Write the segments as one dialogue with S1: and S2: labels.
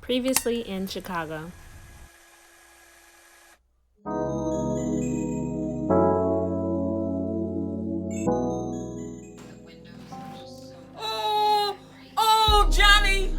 S1: Previously in Chicago.
S2: Oh, oh, Johnny!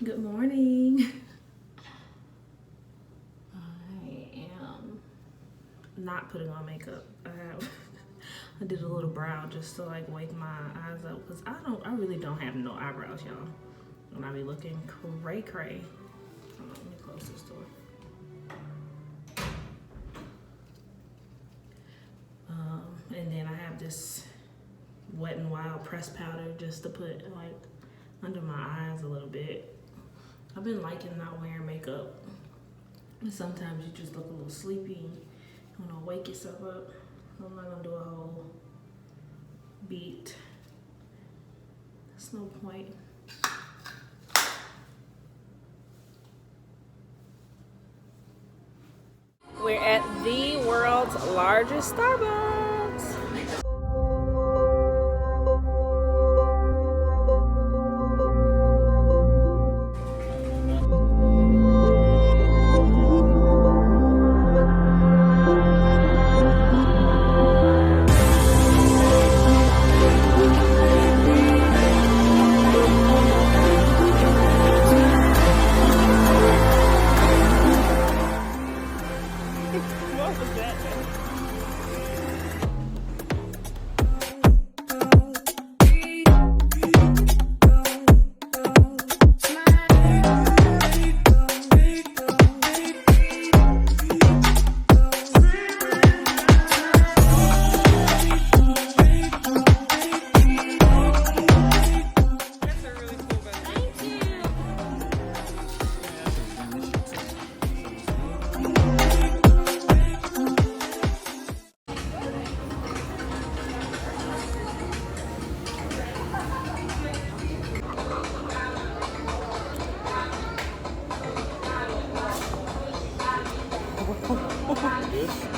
S1: Good morning. I am not putting on makeup. I did a little brow just to like wake my eyes up because I really don't have no eyebrows, y'all. And I be looking cray cray. Hold on, let me close this door. And then I have this Wet n Wild press powder just to put like under my eyes a little bit. I've been liking not wearing makeup. And sometimes you just look a little sleepy. You wanna wake yourself up. I'm not gonna do a whole beat. There's no point. We're at the world's largest Starbucks.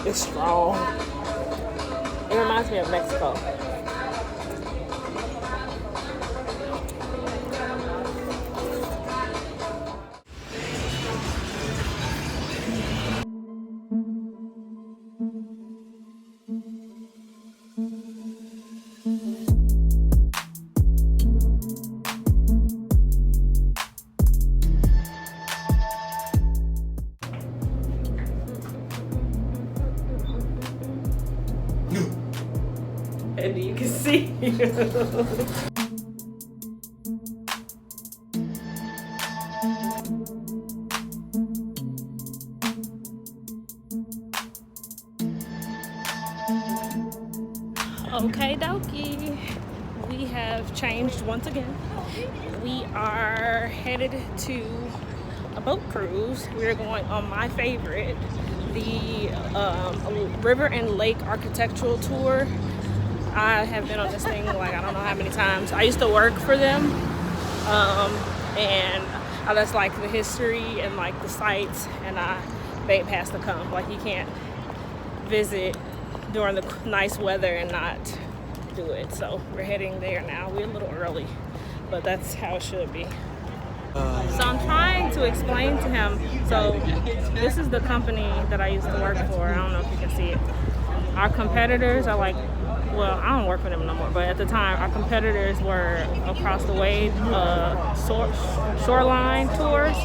S1: It's strong. It reminds me of Mexico. And you can see. Okay, dokie. We have changed once again. We are headed to a boat cruise. We're going on my favorite, the River and Lake Architectural Tour. I have been on this thing like I don't know how many times. I used to work for them, and I just like the history and like the sites, and they pass to come. Like you can't visit during the nice weather and not do it. So we're heading there now. We're a little early, but that's how it should be. So I'm trying to explain to him. So this is the company that I used to work for. I don't know if you can see it. Our competitors are like, well, I don't work for them no more, but at the time, our competitors were across the way, Shoreline Tours,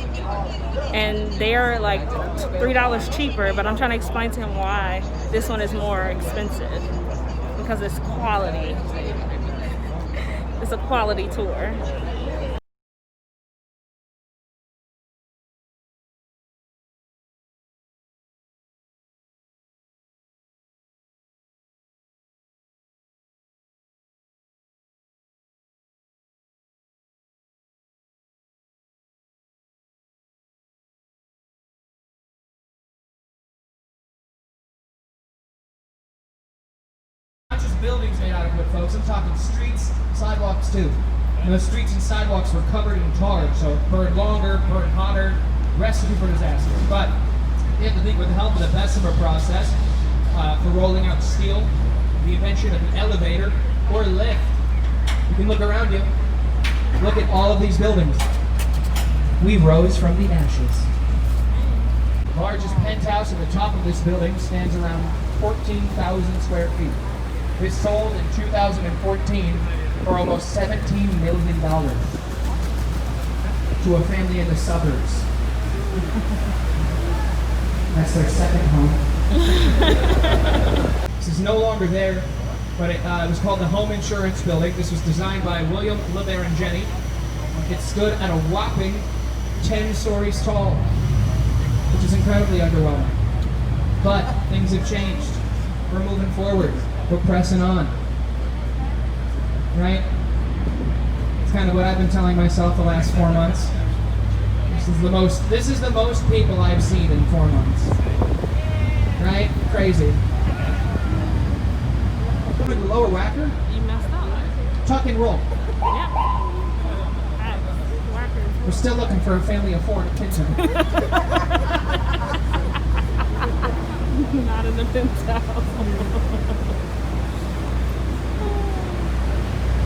S1: and they're like $3 cheaper, but I'm trying to explain to him why this one is more expensive, because it's quality. It's a quality tour.
S3: Not just buildings made out of wood, folks. I'm talking streets, sidewalks too. And the streets and sidewalks were covered in tar, so it burned longer, burned hotter, recipe for disaster. But you have to think, with the help of the Bessemer process for rolling out steel, the invention of the elevator or lift, you can look around you. Look at all of these buildings. We rose from the ashes. The largest penthouse at the top of this building stands around 14,000 square feet. This sold in 2014 for almost $17 million to a family in the suburbs. That's their second home. This is no longer there, but it was called the Home Insurance Building. This was designed by William LeBaron. It stood at a whopping 10 stories tall, which is incredibly underwhelming. But things have changed. We're moving forward. We're pressing on. Right? It's kind of what I've been telling myself the last 4 months. This is the most people I've seen in 4 months. Right? Crazy. With the lower whacker?
S1: You messed up.
S3: Tuck and roll.
S1: Yep.
S3: We're still looking for a family of 4 to Pinto.
S1: Not in the Pinto.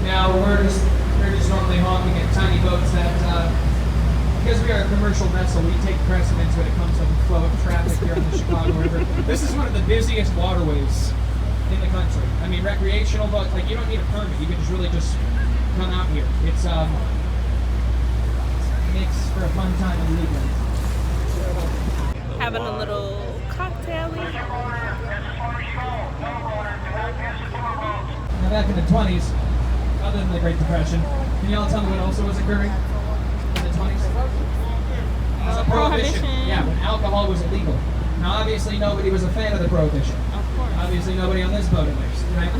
S3: Now we're just normally honking at tiny boats that, because we are a commercial vessel, we take precedence when it comes to the flow of traffic here on the Chicago River. This is one of the busiest waterways in the country. I mean, recreational boats, like, you don't need a permit. You can just come out here. It makes for a fun time in the evening.
S1: Having a little cocktail.
S3: Now back in the 20s, other than the Great Depression, can y'all tell me what also was occurring in the 20s? It was a prohibition. Yeah, when alcohol was illegal. Now obviously nobody was a fan of the prohibition.
S1: Of course.
S3: Obviously nobody on this boat at least, right?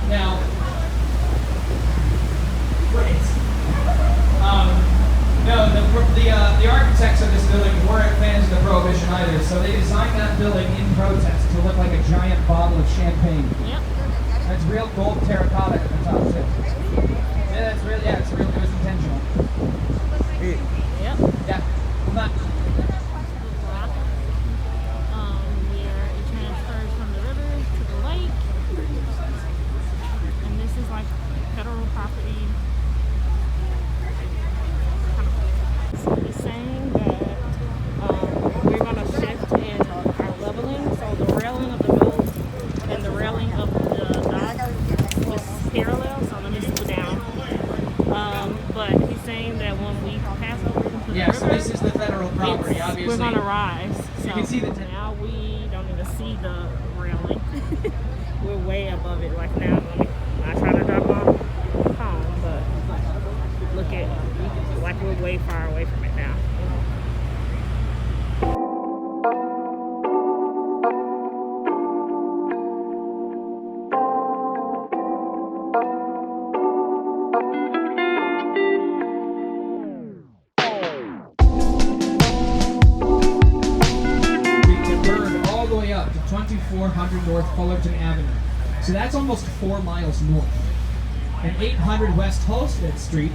S3: Now, the architects of this building weren't fans of the prohibition either, so they designed that building in protest to look like a giant bottle of champagne.
S1: Yep.
S3: That's real gold terracotta at the top too. Yeah, it was intentional.
S1: Yep.
S3: Yeah. Not,
S1: Where it transfers from the river to the lake. And this is like federal property. So he's saying that we're going to shift in our leveling. So the railing of the boat and the railing of the dock is parallel. So let me slow down. But he's saying that when we pass over into the river,
S3: so this is the federal property, obviously.
S1: we're going to rise. So
S3: you can see the
S1: now we don't even see the railing. We're way above it. Like now, I try to drop my phone, but look at, like, we're way far away from it now.
S3: It burned all the way up to 2400 North Fullerton Avenue. So that's almost 4 miles north. And 800 West Halstead Street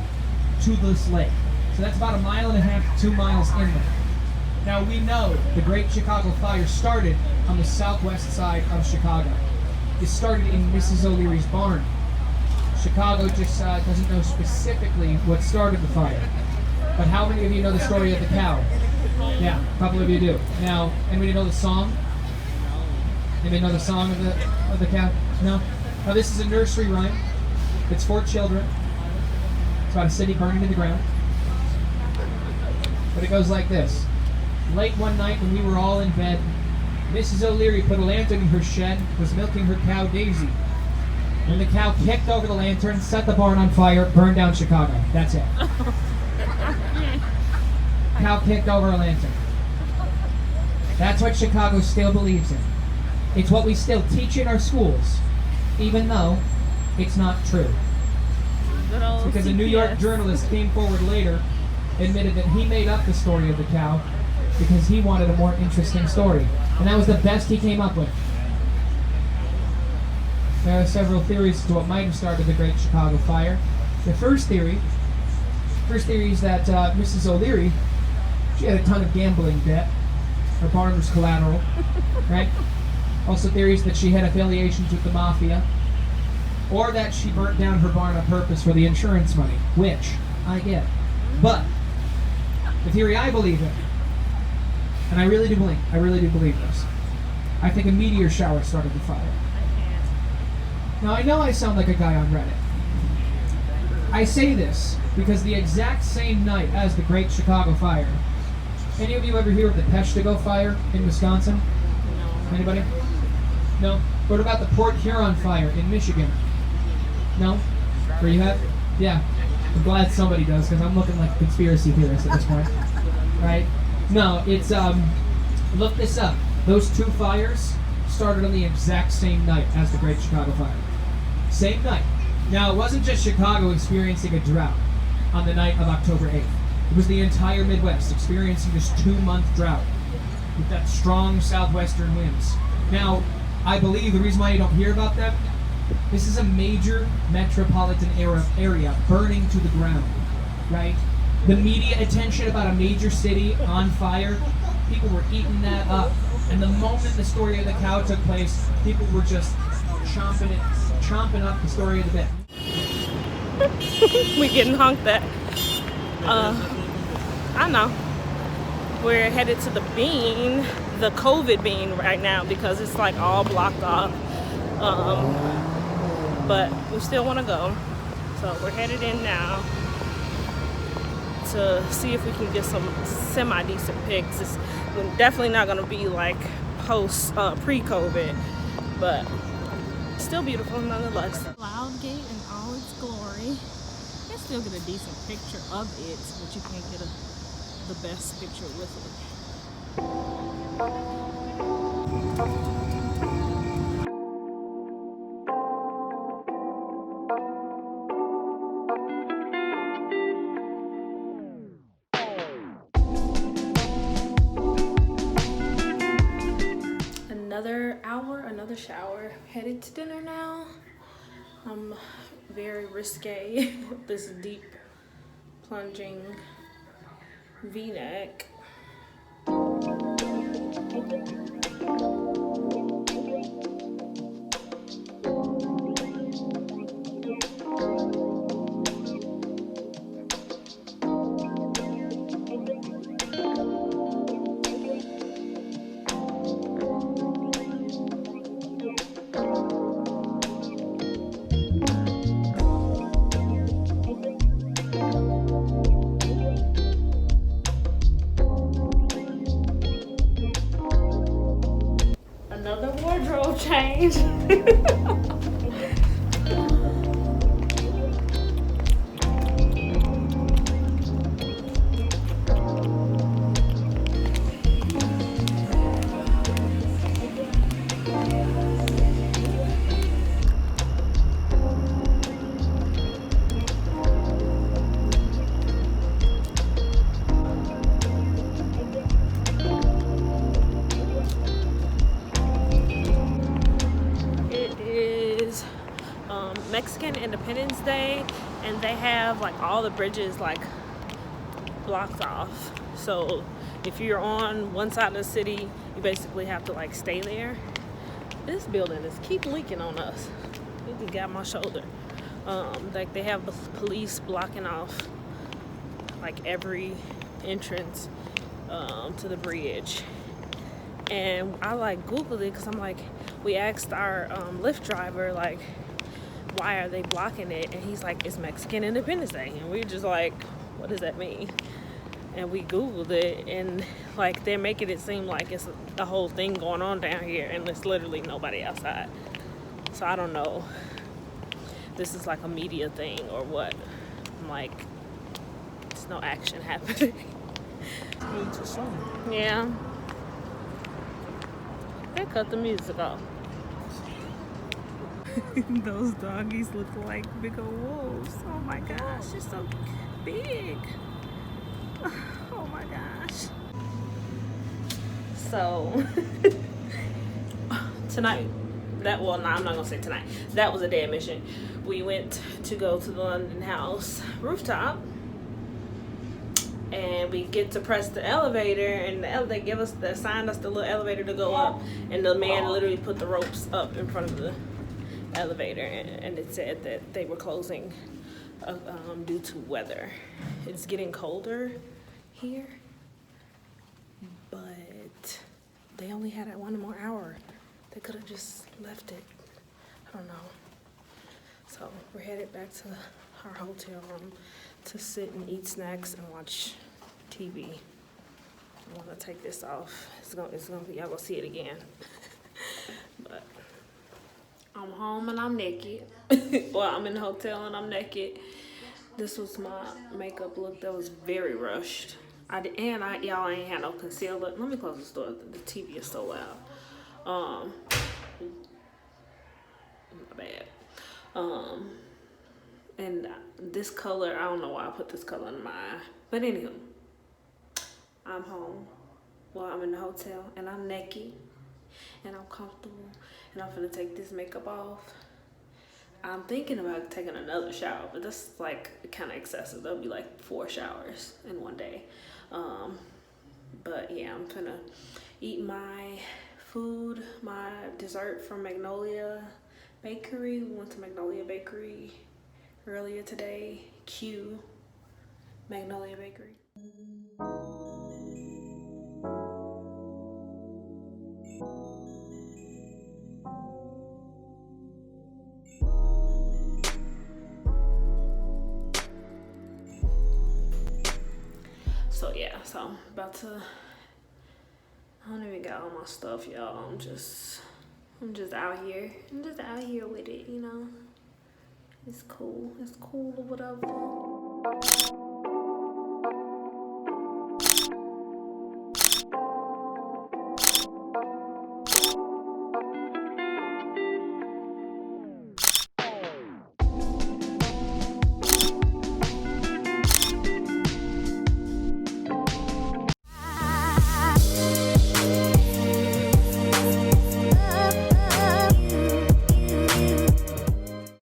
S3: to this lake. So that's about 1.5 miles to 2 miles inland. Now we know the Great Chicago Fire started on the southwest side of Chicago. It started in Mrs. O'Leary's barn. Chicago just doesn't know specifically what started the fire. But how many of you know the story of the cow? Yeah, a couple of you do. Now, anybody know the song? Anybody know the song of the cow? No? Now this is a nursery rhyme. It's for children. It's about a city burning to the ground. But it goes like this. Late one night when we were all in bed, Mrs. O'Leary put a lantern in her shed, was milking her cow Daisy. When the cow kicked over the lantern, set the barn on fire, burned down Chicago. That's it. Cow kicked over a lantern. That's what Chicago still believes in. It's what we still teach in our schools, even though it's not true. Because a New York journalist came forward later, admitted that he made up the story of the cow because he wanted a more interesting story. And that was the best he came up with. There are several theories to what might have started the Great Chicago Fire. The first theory is that Mrs. O'Leary, she had a ton of gambling debt. Her barn was collateral, right? Also theories that she had affiliations with the mafia, or that she burnt down her barn on purpose for the insurance money, which I get. But the theory I believe in, and I really do believe this, I think a meteor shower started the fire. Now I know I sound like a guy on Reddit. I say this because the exact same night as the Great Chicago Fire, any of you ever hear of the P.2 fire in Wisconsin? No. Anybody? No? What about the Port Huron fire in Michigan? No? Where you have? Yeah. I'm glad somebody does, because I'm looking like a conspiracy theorist at this point. Right? No, it's, look this up. Those two fires started on the exact same night as the Great Chicago Fire. Same night. Now, it wasn't just Chicago experiencing a drought on the night of October 8th. It was the entire Midwest experiencing this 2-month drought with that strong southwestern winds. Now, I believe the reason why you don't hear about them, this is a major metropolitan area burning to the ground, right? The media attention about a major city on fire, people were eating that up. And the moment the story of the cow took place, people were just chomping up the story of the bit.
S1: We getting honked at. I know. We're headed to the bean, the COVID bean right now, because it's like all blocked off. But we still want to go. So we're headed in now to see if we can get some semi-decent pics. It's definitely not going to be like pre-COVID, but still beautiful nonetheless. Cloud Gate in all its glory. You can still get a decent picture of it, but you can't get the best picture with it. Another hour, another shower. Headed to dinner now. I'm very risque with this deep plunging V-neck. Another wardrobe change. Mexican Independence Day, and they have like all the bridges like blocked off. So if you're on one side of the city, you basically have to like stay there. This building is keep leaking on us. It just got my shoulder. Like they have the police blocking off like every entrance to the bridge. And I like Googled it because I'm like, we asked our Lyft driver like, why are they blocking it? And he's like, it's Mexican Independence Day. And we're just like, what does that mean? And we Googled it, and like they're making it seem like it's a whole thing going on down here, and there's literally nobody outside. So I don't know. This is like a media thing or what. I'm like, there's no action happening.
S3: It's a song.
S1: Yeah. They cut the music off. Those doggies look like big old wolves. Oh my gosh, they're so big. Oh my gosh. So tonight well, no, I'm not gonna say tonight. That was a day mission. We went to go to the London House rooftop, and we get to press the elevator, and they assigned us the little elevator to go up, and the man literally put the ropes up in front of the elevator, and it said that they were closing due to weather. It's getting colder here, but they only had it 1 more hour. They could have just left it. I don't know. So we're headed back to our hotel room to sit and eat snacks and watch TV. I want to take this off. It's gonna be, y'all gonna see it again. But I'm home and I'm naked. Well, I'm in the hotel and I'm naked. This was my makeup look that was very rushed. Y'all ain't had no concealer. Let me close the door. The TV is so loud. My bad. And this color, I don't know why I put this color in my eye. But anywho, I'm home. Well, I'm in the hotel and I'm naked and I'm comfortable and I'm gonna take this makeup off. I'm thinking about taking another shower, but that's like kind of excessive. That'll be like 4 showers in one day. But yeah, I'm gonna eat my food, my dessert from Magnolia Bakery. We went to Magnolia Bakery earlier today. Q Magnolia Bakery. So yeah, so I'm about to, I don't even got all my stuff, y'all. I'm just out here. I'm just out here with it, you know. It's cool or whatever.